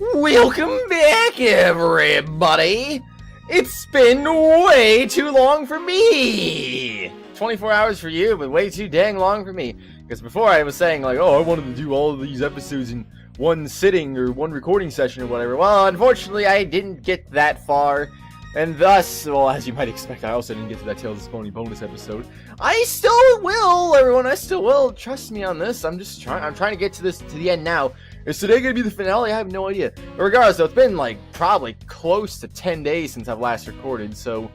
Welcome back, everybody! It's been way too long for me! 24 hours for you, but way too dang long for me. Because before I was saying, like, oh, I wanted to do all of these episodes in one sitting or one recording session or whatever. Well, unfortunately, I didn't get that far. And thus, well, as you might expect, I also didn't get to that Tales of Spony bonus episode. I still will, everyone, I still will. Trust me on this. I'm trying to get to the end now. Is today going to be the finale? I have no idea. But regardless, though, it's been, like, probably close to 10 days since I've last recorded, so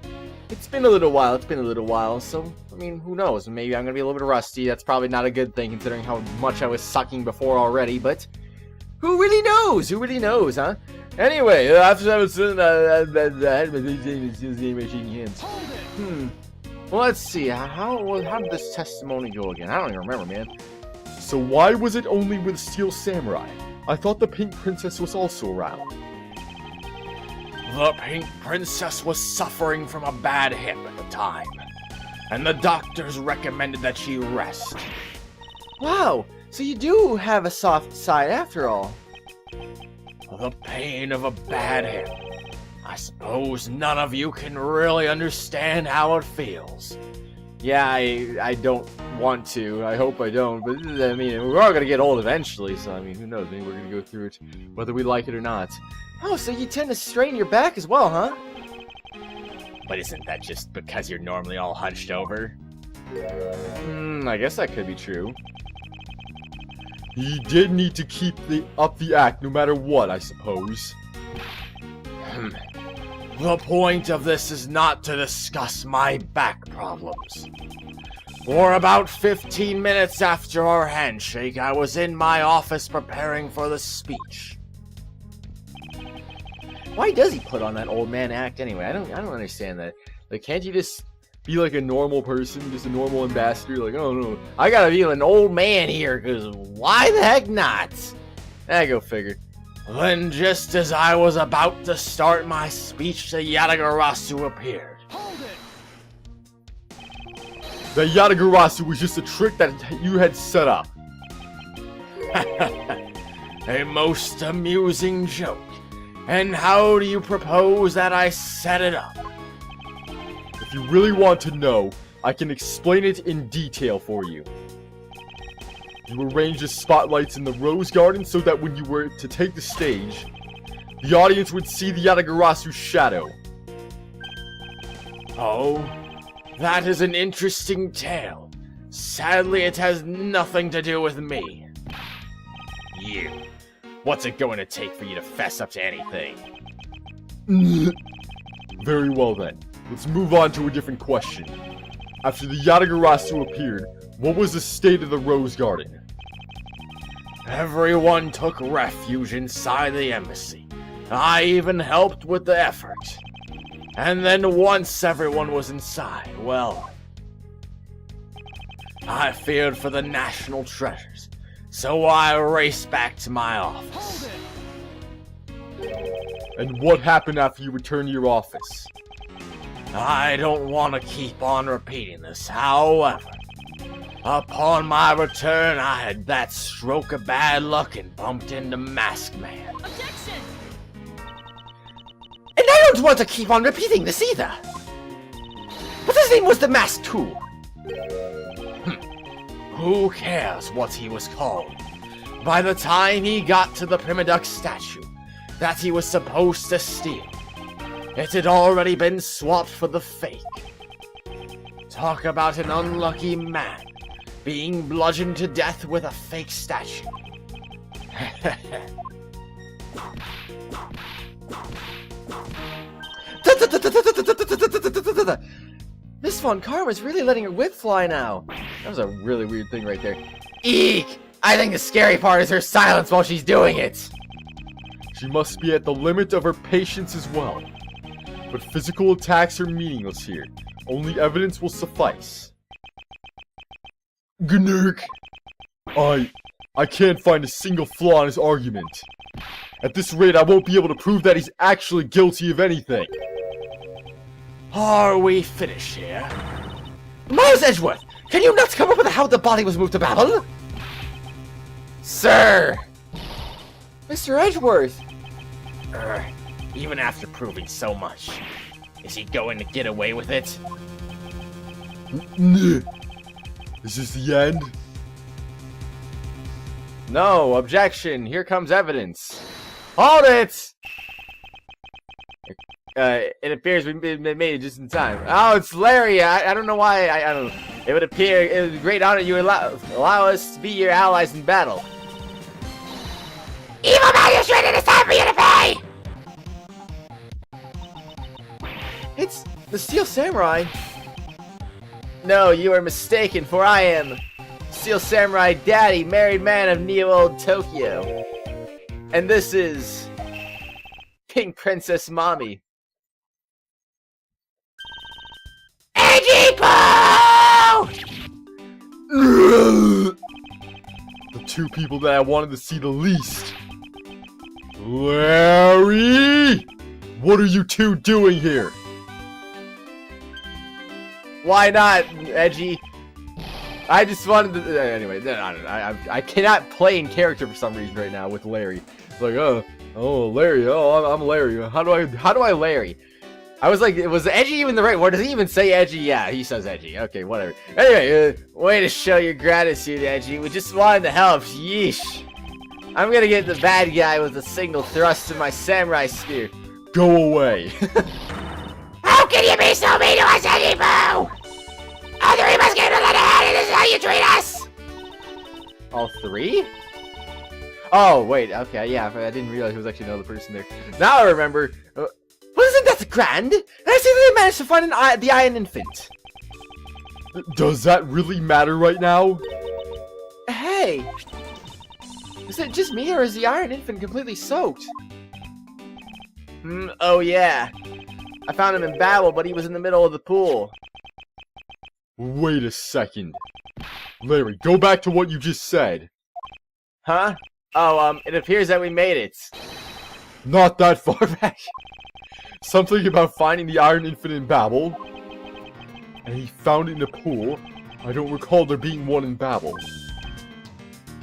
it's been a little while. So, I mean, who knows? Maybe I'm going to be a little bit rusty. That's probably not a good thing, considering how much I was sucking before already, but who really knows? Who really knows, huh? Anyway, after I was well, let's see. How did this testimony go again? I don't even remember, man. So why was it only with Steel Samurai? I thought the Pink Princess was also around. The Pink Princess was suffering from a bad hip at the time, and the doctors recommended that she rest. Wow, so you do have a soft side after all. The pain of a bad hip. I suppose none of you can really understand how it feels. Yeah, I don't want to. I hope I don't. But, I mean, we're all going to get old eventually, so, I mean, who knows? Maybe we're going to go through it, whether we like it or not. Oh, so you tend to strain your back as well, huh? But isn't that just because you're normally all hunched over? I guess that could be true. He did need to keep up the act no matter what, I suppose. The point of this is not to discuss my back problems. For about 15 minutes after our handshake, I was in my office preparing for the speech. Why does he put on that old man act anyway? I don't understand that. Like, can't you just be like a normal person, just a normal ambassador? Like, oh no, I gotta be an old man here, cause why the heck not? Go figure. Then, just as I was about to start my speech, the Yatagarasu appeared. Hold it! The Yatagarasu was just a trick that you had set up. A most amusing joke. And how do you propose that I set it up? If you really want to know, I can explain it in detail for you. You arranged the spotlights in the Rose Garden so that when you were to take the stage, the audience would see the Yatagarasu's shadow. Oh, that is an interesting tale. Sadly, it has nothing to do with me. You. What's it going to take for you to fess up to anything? Very well then. Let's move on to a different question. After the Yatagarasu appeared, what was the state of the Rose Garden? Everyone took refuge inside the embassy. I even helped with the effort. And then once everyone was inside, well, I feared for the national treasures, so I raced back to my office. And what happened after you returned to your office? I don't want to keep on repeating this, however, upon my return, I had that stroke of bad luck and bumped into Masked Man. Objection! And I don't want to keep on repeating this either. But his name was the Masked Tool. Who cares what he was called? By the time he got to the Primaduck statue that he was supposed to steal, it had already been swapped for the fake. Talk about an unlucky man being bludgeoned to death with a fake statue. Miss Von Karma's really letting her whip fly now. That was a really weird thing right there. Eek! I think the scary part is her silence while she's doing it. She must be at the limit of her patience as well. But physical attacks are meaningless here. Only evidence will suffice. Gnurk! I can't find a single flaw in his argument. At this rate, I won't be able to prove that he's actually guilty of anything. Are we finished here? Miles Edgeworth! Can you not come up with how the body was moved to Babel? Sir! Mr. Edgeworth! Even after proving so much, is he going to get away with it? Is this the end? No, objection. Here comes evidence. Hold it! It appears we made it just in time. Oh, it's Larry. I don't know why. I don't know. It would appear it was a great honor you allow us to be your allies in battle. Evil magistrate, it is time for you to pay! It's the Steel Samurai. No, you are mistaken, for I am Steel Samurai Daddy, married man of Neo Old Tokyo. And this is Pink Princess Mommy. The two people that I wanted to see the least. Larry! What are you two doing here? Why not, Edgy? I just wanted to... Anyway, I cannot play in character for some reason right now with Larry. It's like, oh, Larry, I'm Larry. How do I Larry? I was like, was Edgy even the right word? Does he even say Edgy? Yeah, he says Edgy. Okay, whatever. Anyway, way to show your gratitude, Edgy. We just wanted to help. Yeesh. I'm gonna get the bad guy with a single thrust of my samurai spear. Go away. How can you be so mean to us, Edgy Boo? All three of us came to let ahead, and this is how you treat us? All three? Oh, wait, okay, yeah, I didn't realize there was actually another person there. Now I remember. Wasn't that grand? And I see that they managed to find the Iron Infant. Does that really matter right now? Hey! Is it just me, or is the Iron Infant completely soaked? Oh yeah. I found him in battle, but he was in the middle of the pool. Wait a second. Larry, go back to what you just said. Huh? Oh, it appears that we made it. Not that far back. Something about finding the Iron Infant in Babel. And he found it in the pool. I don't recall there being one in Babel.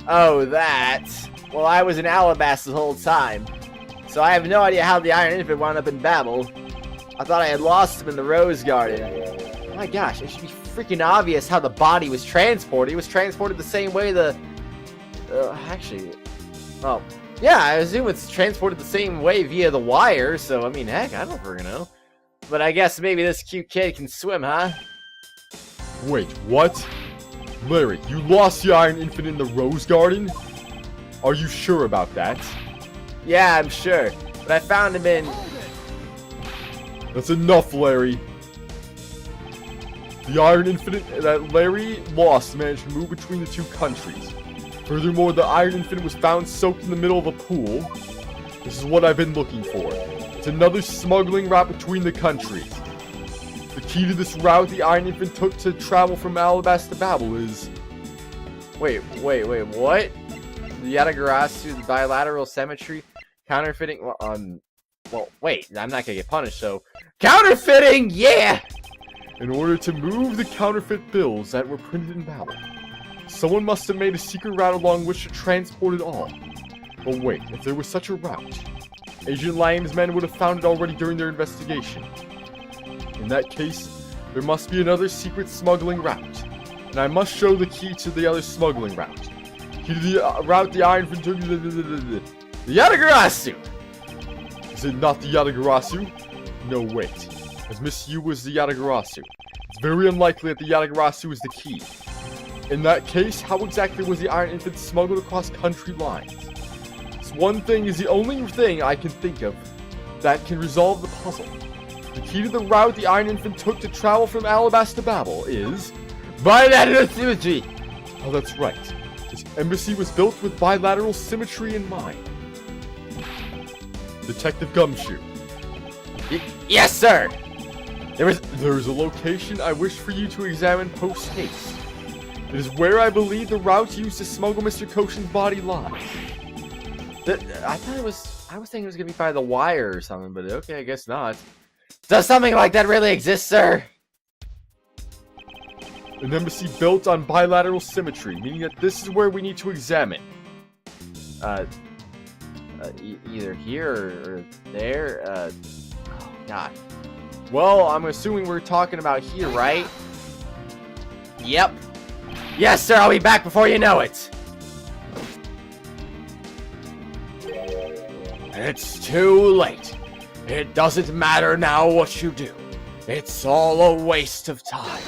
Oh, that. Well, I was in Alabasta the whole time. So I have no idea how the Iron Infant wound up in Babel. I thought I had lost him in the Rose Garden. Oh my gosh, it should be freaking obvious how the body was transported. It was transported the same way the... actually... Oh... Yeah, I assume it's transported the same way via the wire, so I mean, heck, I don't freaking know. But I guess maybe this cute kid can swim, huh? Wait, what? Larry, you lost the Iron Infant in the Rose Garden? Are you sure about that? Yeah, I'm sure. But I found him in... That's enough, Larry. The Iron Infant that Larry lost managed to move between the two countries. Furthermore, the Iron Infant was found soaked in the middle of a pool. This is what I've been looking for. It's another smuggling route between the countries. The key to this route the Iron Infant took to travel from Alabasta to Babel is... Wait, what? The Yatagarasu, the bilateral symmetry, counterfeiting, well, wait, I'm not gonna get punished, so... Counterfeiting, yeah! In order to move the counterfeit bills that were printed in Babel, someone must have made a secret route along which to transport it all. But wait, if there was such a route, Agent Lion's men would have found it already during their investigation. In that case, there must be another secret smuggling route, and I must show the key to the other smuggling route. Key to the route the Iron Infant took... The Yatagarasu! Is it not the Yatagarasu? No, wait. As Miss Yu was the Yatagarasu. It's very unlikely that the Yatagarasu is the key. In that case, how exactly was the Iron Infant smuggled across country lines? This one thing is the only thing I can think of that can resolve the puzzle. The key to the route the Iron Infant took to travel from Alabasta to Babel is... bilateral symmetry! Oh, that's right. This embassy was built with bilateral symmetry in mind. Detective Gumshoe. Yes, sir! There is a location I wish for you to examine post-haste. It is where I believe the route used to smuggle Mr. Koshin's body lies. I was thinking it was gonna be by the wire or something, but okay, I guess not. Does something like that really exist, sir? An embassy built on bilateral symmetry, meaning that this is where we need to examine. either here or there. Oh, God. Well, I'm assuming we're talking about here, right? Yep. Yes, sir, I'll be back before you know it. It's too late. It doesn't matter now what you do. It's all a waste of time.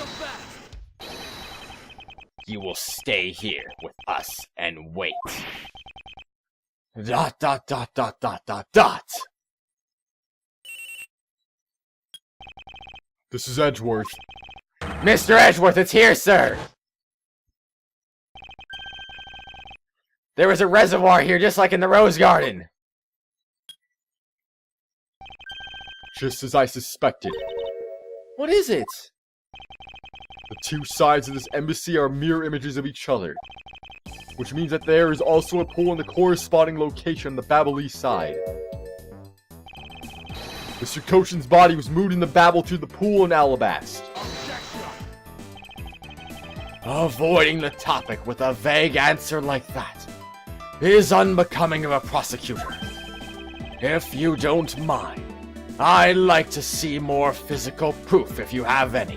You will stay here with us and wait. ... This is Edgeworth. Mr. Edgeworth, it's here, sir! There was a reservoir here just like in the Rose Garden. Just as I suspected. What is it? The two sides of this embassy are mirror images of each other. Which means that there is also a pool in the corresponding location on the Babelese side. Mr. Koshin's body was moved in the Babel to the pool in Alabast. Avoiding the topic with a vague answer like that is unbecoming of a prosecutor. If you don't mind, I'd like to see more physical proof if you have any.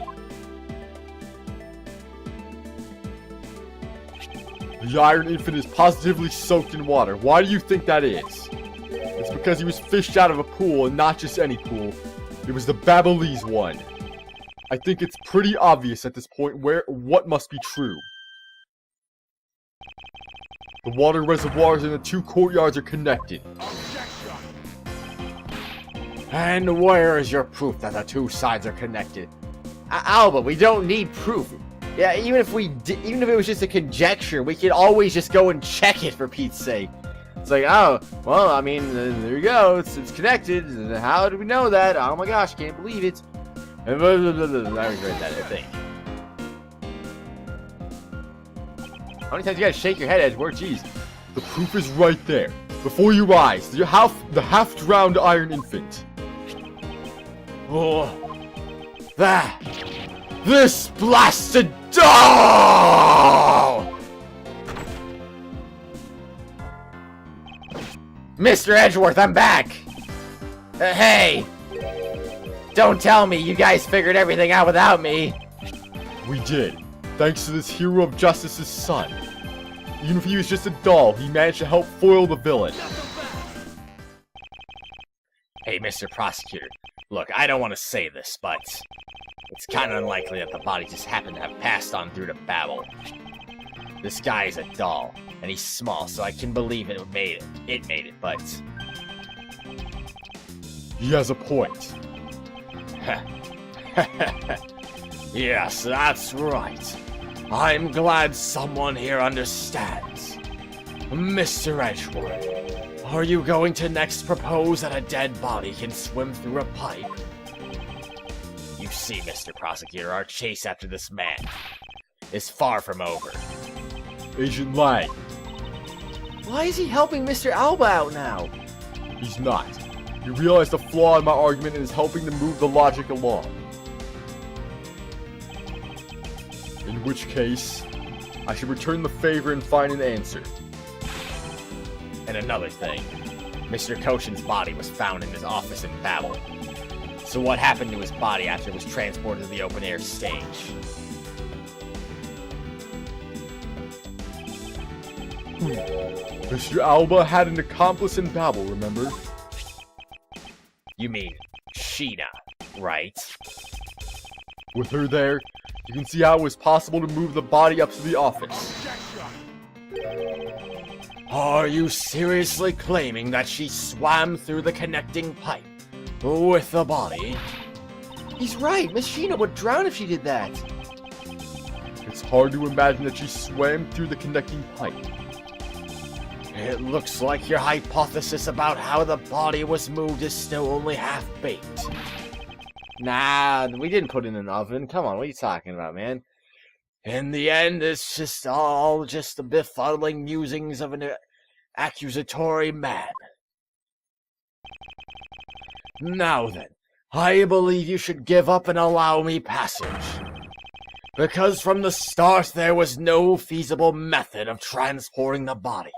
The Iron Infant is positively soaked in water. Why do you think that is? It's because he was fished out of a pool, and not just any pool. It was the Babelese one. I think it's pretty obvious at this point what must be true. The water reservoirs in the two courtyards are connected. And where is your proof that the two sides are connected? Alba, we don't need proof. Yeah, even if it was just a conjecture, we could always just go and check it, for Pete's sake. It's like, oh, well, I mean, there you go, it's connected. How do we know that? Oh my gosh, can't believe it. I regret that, I think. How many times you gotta shake your head, Edgeworth? Jeez. The proof is right there, before your eyes. The half-drowned Iron Infant. Oh, this blasted doll! Mr. Edgeworth, I'm back! Hey! Don't tell me you guys figured everything out without me! We did, thanks to this hero of justice's son. Even if he was just a doll, he managed to help foil the villain. Hey, Mr. Prosecutor, look, I don't want to say this, but it's kind of unlikely that the body just happened to have passed on through the Babel. This guy is a doll, and he's small, so I can believe it made it, but... He has a point. Yes, that's right. I'm glad someone here understands. Mr. Edgeworth, are you going to next propose that a dead body can swim through a pipe? You see, Mr. Prosecutor, our chase after this man is far from over. Agent Lang. Why is he helping Mr. Alba out now? He's not. He realized the flaw in my argument and is helping to move the logic along. In which case, I should return the favor and find an answer. And another thing, Mr. Koshin's body was found in his office in Babel. So what happened to his body after it was transported to the open-air stage? Mr. Alba had an accomplice in Babel, remember? You mean Sheena, right? With her there, you can see how it was possible to move the body up to the office. Are you seriously claiming that she swam through the connecting pipe with the body? He's right, Miss Sheena would drown if she did that. It's hard to imagine that she swam through the connecting pipe. It looks like your hypothesis about how the body was moved is still only half-baked. Nah, we didn't put it in an oven. Come on, what are you talking about, man? In the end, it's just all the befuddling musings of an accusatory man. Now then, I believe you should give up and allow me passage. Because from the start, there was no feasible method of transporting the body.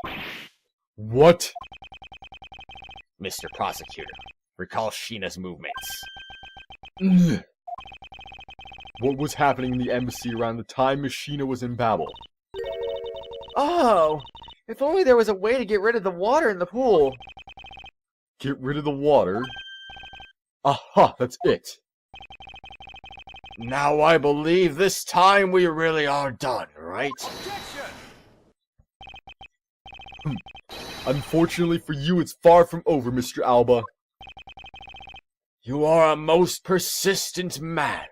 What? Mr. Prosecutor. Recall Sheena's movements. What was happening in the embassy around the time Machina was in Babel? Oh, if only there was a way to get rid of the water in the pool. Get rid of the water? Aha, that's it. Now I believe this time we really are done, right? Unfortunately for you, it's far from over, Mr. Alba. You are a most persistent man.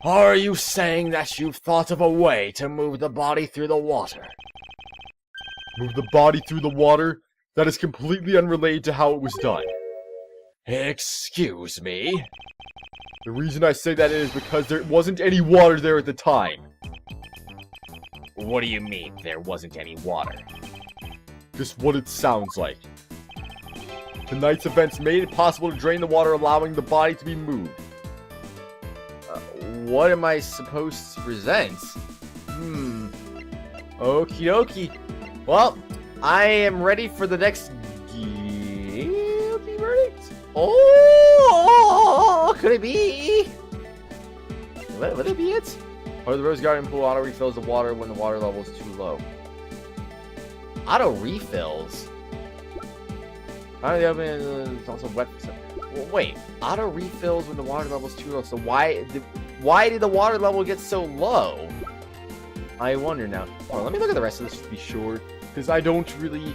Are you saying that you've thought of a way to move the body through the water? Move the body through the water? That is completely unrelated to how it was done. Excuse me? The reason I say that is because there wasn't any water there at the time. What do you mean, there wasn't any water? Just what it sounds like. Tonight's events made it possible to drain the water, allowing the body to be moved. What am I supposed to present? Okie dokie. Well, I am ready for the next guilty verdict. Oh, could it be? Would it be it? Or the Rose Garden pool auto refills the water when the water level is too low. Auto refills? It's also wet. Wait, auto refills when the water level is too low. So why did the water level get so low? I wonder now. Hold on, let me look at the rest of this to be sure, because I don't really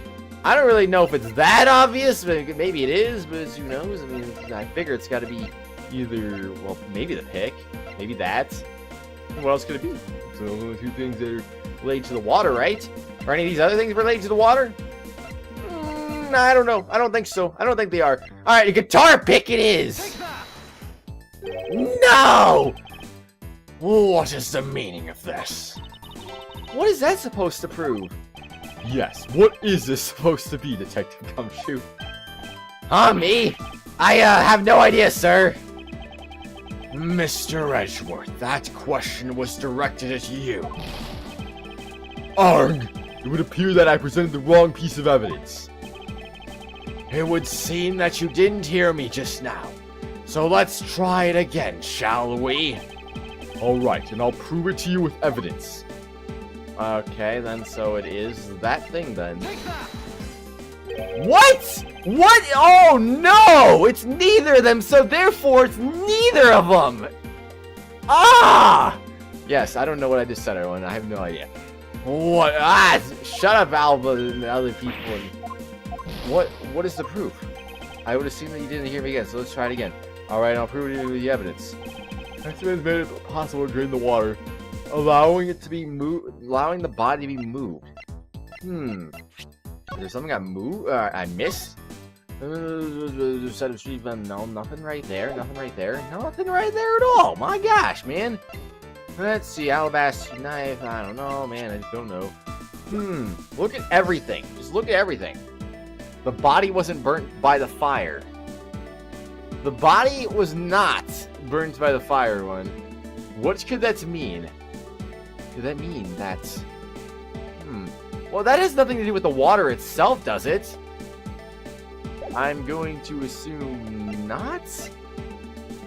know if it's that obvious. But maybe it is, but who knows? I mean, I figure it's got to be either, well, maybe the pick, maybe that. What else could it be? So those are the two things that are related to the water, right? Are any of these other things related to the water? I don't know. I don't think so. I don't think they are. All right, a guitar pick it is. No! What is the meaning of this? What is that supposed to prove? Yes, what is this supposed to be, Detective Gumshoe? Me? I have no idea, sir. Mr. Edgeworth, that question was directed at you. Arg! It would appear that I presented the wrong piece of evidence. It would seem that you didn't hear me just now. So let's try it again, shall we? Alright, and I'll prove it to you with evidence. Okay, then, so it is that thing, then. What? What? Oh, no! It's neither of them, so therefore it's neither of them! Ah! Yes, I don't know what I just said, everyone. I have no idea. What? Ah! Shut up, Alba and other people. What is the proof? I would assume that you didn't hear me again, so let's try it again. Alright, I'll prove it to you with the evidence. Accidents made it possible to drain the water, allowing it to be allowing the body to be moved. Is there something I moved? I missed? Set of street, no, nothing right there. Nothing right there. Nothing right there at all. My gosh, man. Let's see. Alabaster knife. I don't know, man. I just don't know. Look at everything. Just look at everything. The body wasn't burnt by the fire. The body was not burnt by the fire, one. What could that mean? Could that mean that... Well, that has nothing to do with the water itself, does it? I'm going to assume not?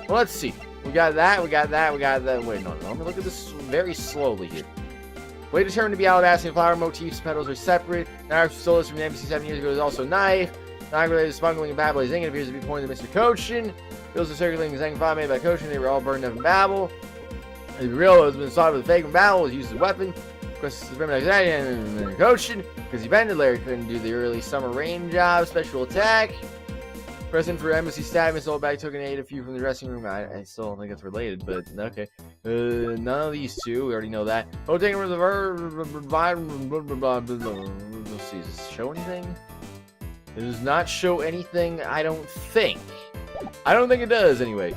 Well, let's see. We got that, we got that, we got that. Wait, no. Let me look at this very slowly here. Way determined to be alabaster and flower motifs, petals are separate. Narrative stole this from the embassy 7 years ago. There's also a knife. Not related to smuggling and Babel. It appears to be pointed to Mr. Kochin. Bills are circulating the second file made by Kochin. They were all burned up in Babel. To be real, it was been sought with a fake from Babel. It was used as a weapon. Of course, this is and Kochin. Because he bended, Larry couldn't do the early summer rain job. Special attack. Present for embassy staff. Miss Oldbag took an aid a few from the dressing room. I still don't think it's related, but okay. None of these two. We already know that. Oh, taking the verb. Let's see. Does it show anything? It does not show anything, I don't think. I don't think it does, anyway.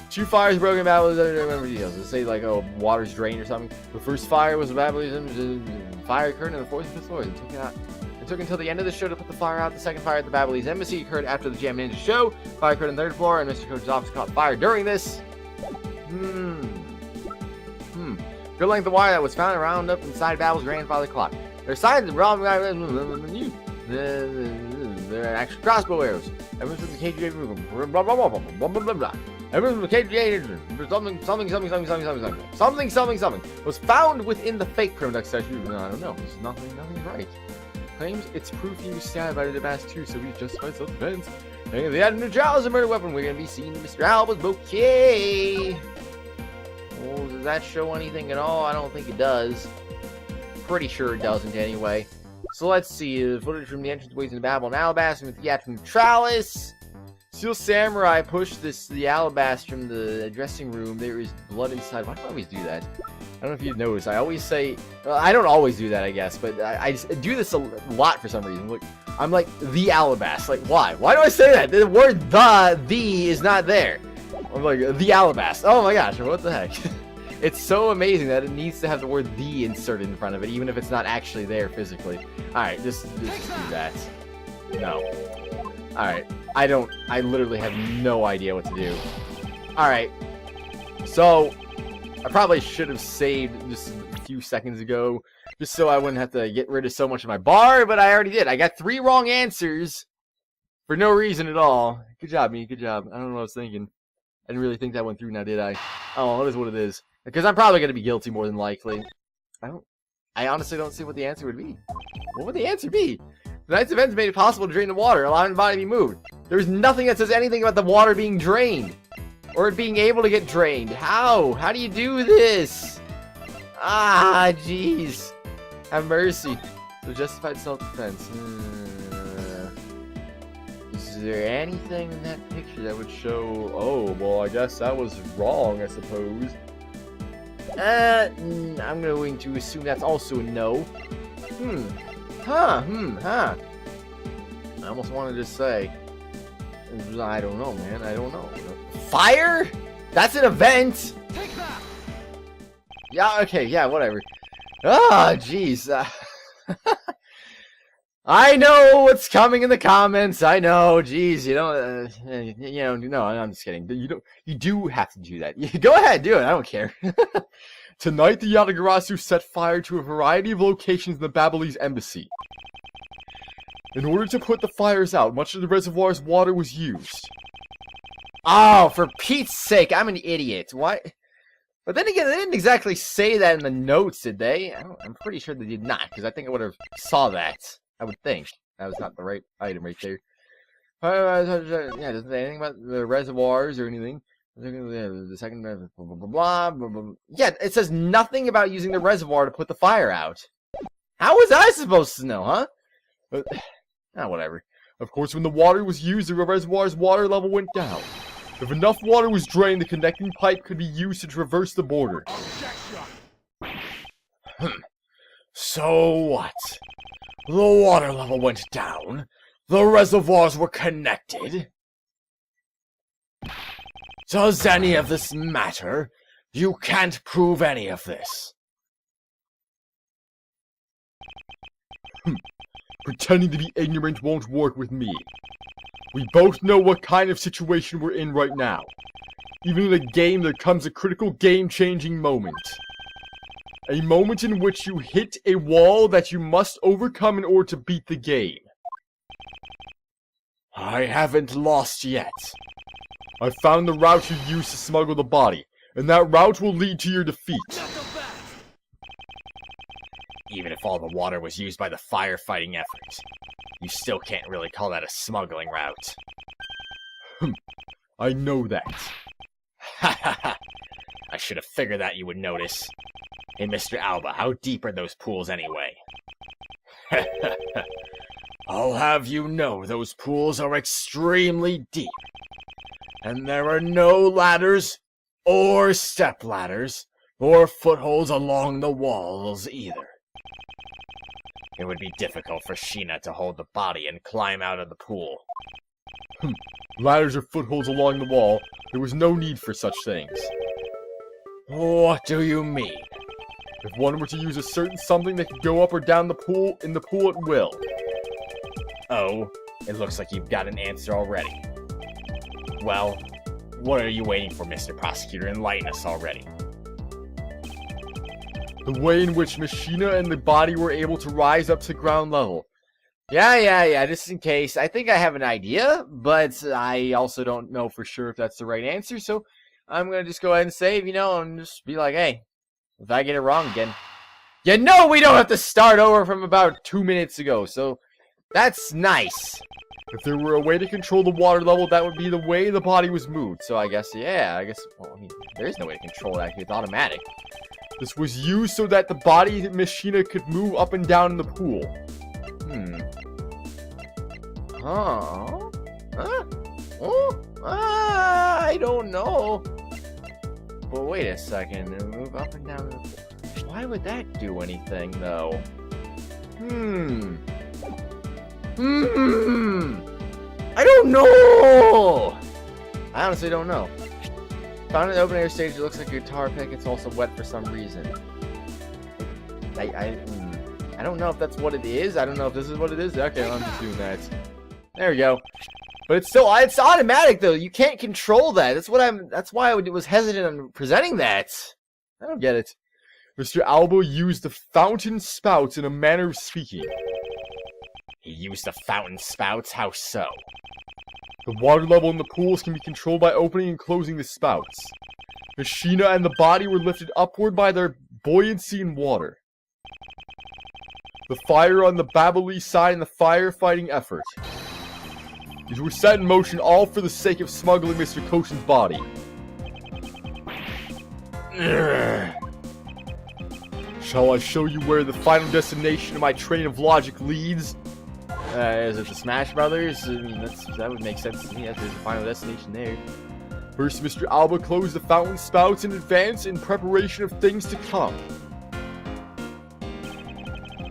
2 fires broken in Babel. Remember details. Let's say, like, oh, water's drained or something. The first fire was Babylon's fire occurred in the 4th and 5th floors. It took until the end of the show to put the fire out. The second fire at the Babylonese embassy occurred after the Jam Ninja show. Fire occurred on the 3rd floor, and Mr. Coach's office caught fire during this. Good length of wire that was found and wound up inside Babel's grandfather clock. There are signs of They're actually crossbow arrows. Evidence from the KGA room. Blah blah blah blah blah blah blah blah. Evidence from the KGA something was found within the fake Chronodex statue. I don't know. There's nothing right. Claims it's proof he was stabbed by the Bass too, so he justified self-defense. And if they had a neutrality as a murder weapon, we're gonna be seeing Mr. Alba's bouquet. Well, does that show anything at all? I don't think it does. Pretty sure it doesn't anyway. So let's see. The footage from the entranceways in Babylon Alabaster with the Gyakuten Neutralis. Steel Samurai pushed the alabaster from the dressing room. There is blood inside. Why do I always do that? I don't know if you've noticed. I always say... I don't always do that, I guess. But I just do this a lot for some reason. Look, I'm like, the alabaster. Like, why? Why do I say that? The word the is not there. I'm like, the alabaster. Oh my gosh, what the heck? It's so amazing that it needs to have the word the inserted in front of it, even if it's not actually there physically. Alright, just do that. No. Alright. I literally have no idea what to do. Alright. So, I probably should have saved just a few seconds ago, just so I wouldn't have to get rid of so much of my bar, but I already did. I got 3 wrong answers for no reason at all. Good job, me. Good job. I don't know what I was thinking. I didn't really think that went through now, did I? Oh, it is what it is. Because I'm probably going to be guilty more than likely. I honestly don't see what the answer would be. What would the answer be? Tonight's events made it possible to drain the water, allowing the body to be moved. There's nothing that says anything about the water being drained. Or it being able to get drained. How? How do you do this? Ah, jeez. Have mercy. So justified self-defense. Is there anything in that picture that would show... Oh, well, I guess that was wrong, I suppose. I'm going to assume that's also a no. I almost wanted to say... I don't know, man. I don't know. Fire? That's an event! Take that! Yeah, okay, yeah, whatever. Ah, jeez. I know what's coming in the comments. I know, jeez, no, I'm just kidding. You do have to do that. Go ahead, do it. I don't care. Tonight, the Yatagarasu set fire to a variety of locations in the Babylonis embassy. In order to put the fires out, much of the reservoir's water was used. Oh, for Pete's sake, I'm an idiot. Why? But then again, they didn't exactly say that in the notes, did they? I'm pretty sure they did not, because I think I would have saw that. I would think. That was not the right item right there. Yeah, doesn't say anything about the reservoirs or anything. The second, blah, blah, blah, blah. Yeah, it says nothing about using the reservoir to put the fire out. How was I supposed to know, huh? Whatever. Of course, when the water was used, the reservoir's water level went down. If enough water was drained, the connecting pipe could be used to traverse the border. So what? The water level went down. The reservoirs were connected. Does any of this matter? You can't prove any of this. Pretending to be ignorant won't work with me. We both know what kind of situation we're in right now. Even in a game, there comes a critical game-changing moment. A moment in which you hit a wall that you must overcome in order to beat the game. I haven't lost yet. I found the route you used to smuggle the body, and that route will lead to your defeat. Even if all the water was used by the firefighting effort, you still can't really call that a smuggling route. I know that. Ha ha ha! I should have figured that you would notice. Hey, Mr. Alba, how deep are those pools anyway? I'll have you know those pools are extremely deep. And there are no ladders, or step ladders, or footholds along the walls either. It would be difficult for Sheena to hold the body and climb out of the pool. Ladders or footholds along the wall, there was no need for such things. What do you mean? If one were to use a certain something that could go up or down the pool, in the pool at will. Oh, it looks like you've got an answer already. Well, what are you waiting for, Mr. Prosecutor? Enlighten us already. The way in which Machina and the body were able to rise up to ground level. Yeah, just in case. I think I have an idea, but I also don't know for sure if that's the right answer, so I'm gonna just go ahead and save, and just be like, hey, if I get it wrong again. We don't have to start over from about 2 minutes ago, so that's nice. If there were a way to control the water level, that would be the way the body was moved. So I guess, well, there is no way to control it, actually. It's automatic. This was used so that the body Machina could move up and down in the pool. I don't know. But wait a second. Move up and down in the pool. Why would that do anything, though? I don't know! I honestly don't know. Found in the open air stage, it looks like a guitar pick. It's also wet for some reason. I don't know if that's what it is. I don't know if this is what it is. Okay, I'm just doing that. There we go. But it's still, it's automatic though. You can't control that. That's why I was hesitant on presenting that. I don't get it. Mr. Alba used the fountain spouts in a manner of speaking. He used the fountain spouts? How so? The water level in the pools can be controlled by opening and closing the spouts. Machina and the body were lifted upward by their buoyancy in water. The fire on the Babali side and the firefighting effort. These were set in motion all for the sake of smuggling Mr. Koshin's body. Shall I show you where the final destination of my train of logic leads? Is it the Smash Brothers? That would make sense to me. That's the final destination there. First, Mr. Alba closed the fountain spouts in advance in preparation of things to come.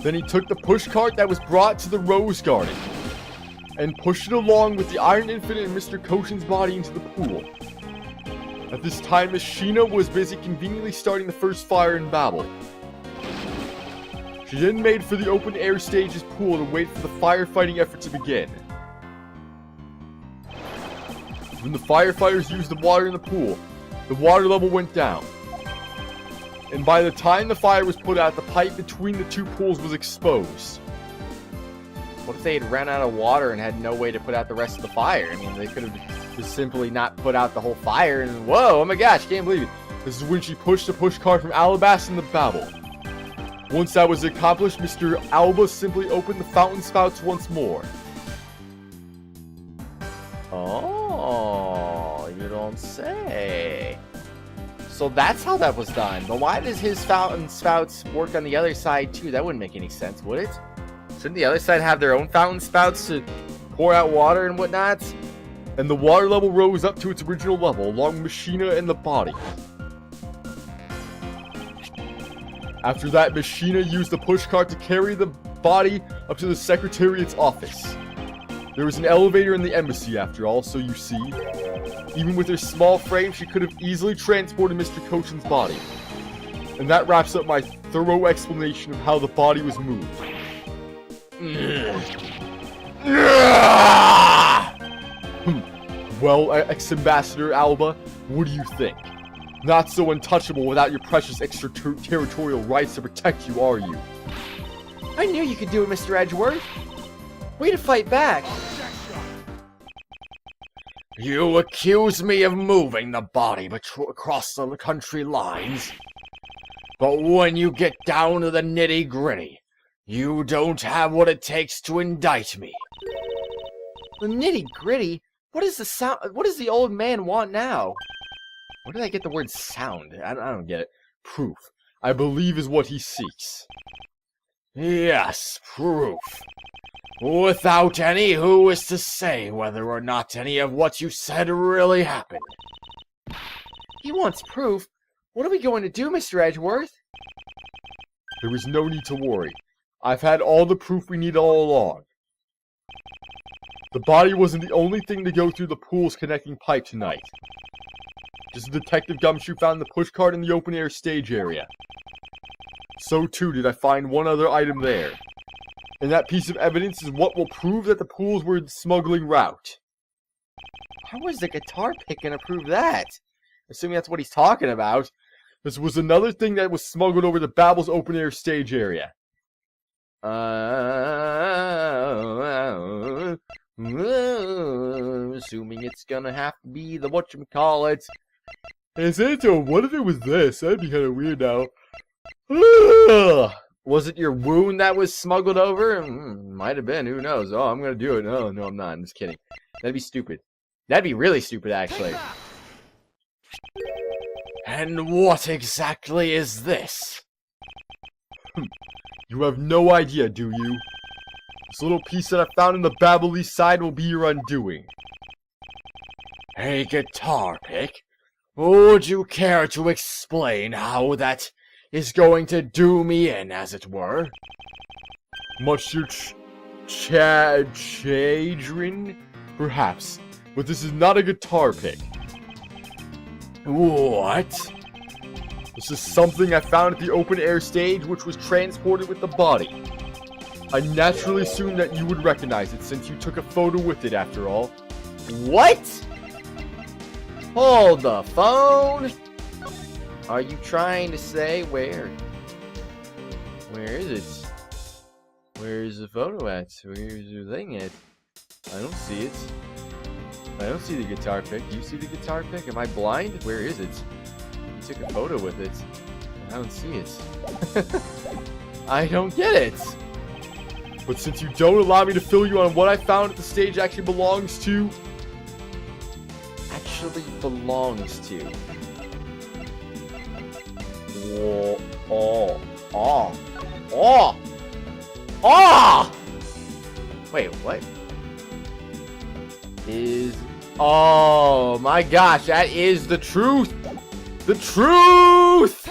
Then he took the pushcart that was brought to the Rose Garden and pushed it along with the Iron Infinite and Mr. Koshin's body into the pool. At this time, Machina was busy conveniently starting the first fire in Babel. She then made for the open air stage's pool to wait for the firefighting effort to begin. When the firefighters used the water in the pool, the water level went down. And by the time the fire was put out, the pipe between the two pools was exposed. What if they had ran out of water and had no way to put out the rest of the fire? I mean, they could have just simply not put out the whole fire and whoa, oh my gosh, can't believe it. This is when she pushed the pushcart from Alabasta into Babel. Once that was accomplished, Mr. Alba simply opened the fountain spouts once more. Oh, you don't say. So that's how that was done. But why does his fountain spouts work on the other side too? That wouldn't make any sense, would it? Shouldn't the other side have their own fountain spouts to pour out water and whatnot? And the water level rose up to its original level, along with Machina and the body. After that, Machina used the pushcart to carry the body up to the Secretariat's office. There was an elevator in the embassy after all, so you see, even with her small frame, she could have easily transported Mr. Koshin's body. And that wraps up my thorough explanation of how the body was moved. Well, Ex-Ambassador Alba, what do you think? Not so untouchable without your precious extraterritorial rights to protect you, are you? I knew you could do it, Mr. Edgeworth. Way to fight back. You accuse me of moving the body across the country lines. But when you get down to the nitty-gritty, you don't have what it takes to indict me. The nitty-gritty? What does the old man want now? Where did I get the word sound? I don't get it. Proof, I believe, is what he seeks. Yes, proof. Without any, who is to say whether or not any of what you said really happened? He wants proof. What are we going to do, Mr. Edgeworth? There is no need to worry. I've had all the proof we need all along. The body wasn't the only thing to go through the pool's connecting pipe tonight. Just as Detective Gumshoe found the pushcart in the open-air stage area, so too did I find one other item there. And that piece of evidence is what will prove that the pools were the smuggling route. How was the guitar pick gonna prove that? Assuming that's what he's talking about. This was another thing that was smuggled over to Babel's open-air stage area. Assuming it's gonna have to be the whatchamacallit. Is it, or what if it was this? That'd be kind of weird now. Was it your wound that was smuggled over? Might have been, who knows? Oh, I'm gonna do it. No, I'm not. I'm just kidding. That'd be stupid. That'd be really stupid, actually. And what exactly is this? You have no idea, do you? This little piece that I found in the babbly side will be your undoing. A guitar pick? Would you care to explain how that is going to do me in, as it were? Much to chagrin? Perhaps. But this is not a guitar pick. What? This is something I found at the open air stage, which was transported with the body. I naturally assumed that you would recognize it, since you took a photo with it after all. What? Hold the phone! Are you trying to say where? Where is it? Where is the photo at? Where's the thing at? I don't see it. I don't see the guitar pick. Do you see the guitar pick? Am I blind? Where is it? You took a photo with it. I don't see it. I don't get it. But since you don't allow me to fill you on what I found at the stage actually belongs to... Wait, what? Oh my gosh, that is the truth! The truth!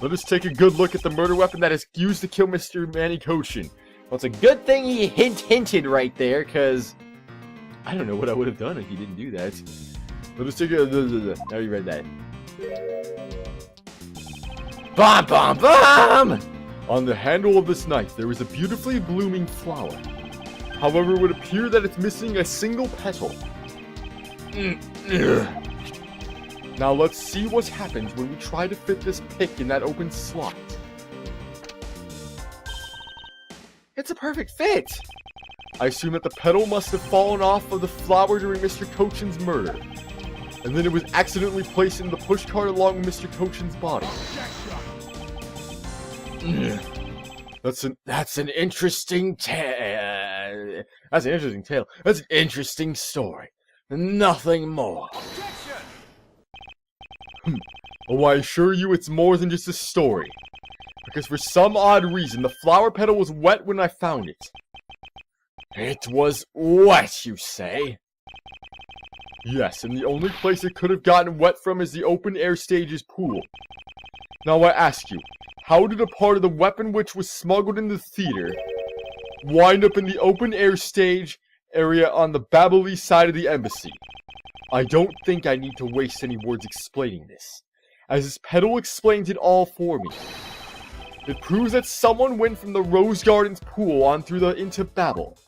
Let us take a good look at the murder weapon that is used to kill Mr. Manny Kochin. Well, it's a good thing he hinted right there, because I don't know what I would have done if he didn't do that. Let us take a... Now you read that. Bomb, bomb, bomb! On the handle of this knife, there is a beautifully blooming flower. However, it would appear that it's missing a single petal. Now let's see what happens when we try to fit this pick in that open slot. It's a perfect fit! I assume that the petal must have fallen off of the flower during Mr. Kochin's murder. And then it was accidentally placed in the pushcart along with Mr. Kochin's body. That's an interesting tale. That's an interesting tale. That's an interesting story. Nothing more. Oh, I assure you it's more than just a story. Because for some odd reason, the flower petal was wet when I found it. It was wet, you say? Yes, and the only place it could have gotten wet from is the open air stage's pool. Now I ask you, how did a part of the weapon which was smuggled in the theater wind up in the open air stage area on the babbly side of the embassy? I don't think I need to waste any words explaining this, as this petal explains it all for me. It proves that someone went from the Rose Garden's pool on through into Babel.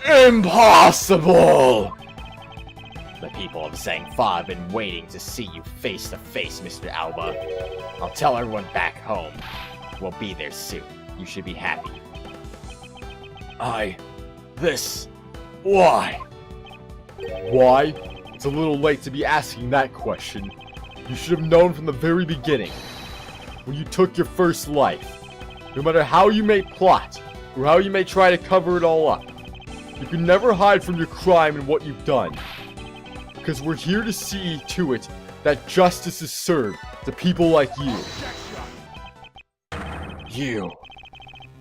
Impossible! The people of Zangfa have been waiting to see you face to face, Mr. Alba. I'll tell everyone back home. We'll be there soon. You should be happy. Why? Why? It's a little late to be asking that question. You should have known from the very beginning. When you took your first life. No matter how you may plot, or how you may try to cover it all up, you can never hide from your crime and what you've done. Because we're here to see to it that justice is served to people like you.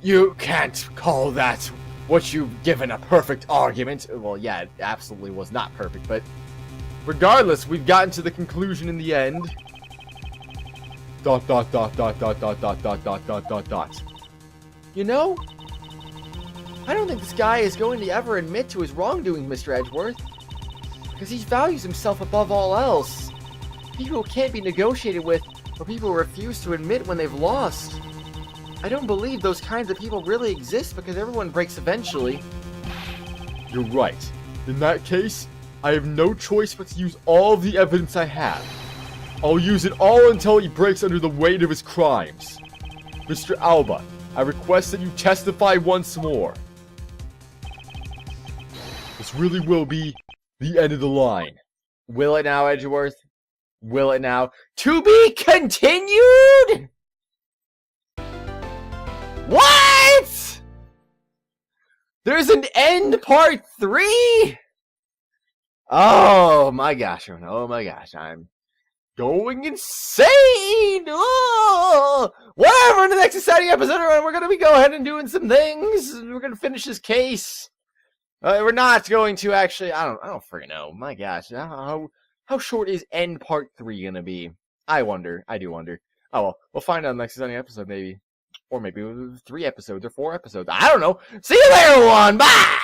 You can't call that what you've given a perfect argument. Well, yeah, it absolutely was not perfect, but regardless, we've gotten to the conclusion in the end. ... You know, I don't think this guy is going to ever admit to his wrongdoing, Mr. Edgeworth. Because he values himself above all else. People can't be negotiated with, or people refuse to admit when they've lost. I don't believe those kinds of people really exist because everyone breaks eventually. You're right. In that case, I have no choice but to use all of the evidence I have. I'll use it all until he breaks under the weight of his crimes. Mr. Alba, I request that you testify once more. This really will be the end of the line. Will it now, Edgeworth? Will it now? To be continued? What? There's an end part 3? Oh my gosh, oh my gosh, I'm going insane! Oh! Whatever, in the next exciting episode, we're going to be going ahead and doing some things. We're going to finish this case. We're not going to actually, I don't freaking know. My gosh, how short is end part 3 going to be? I do wonder. Oh well, we'll find out in the next exciting episode maybe. Or maybe 3 episodes or 4 episodes. I don't know. See you later, everyone. Bye!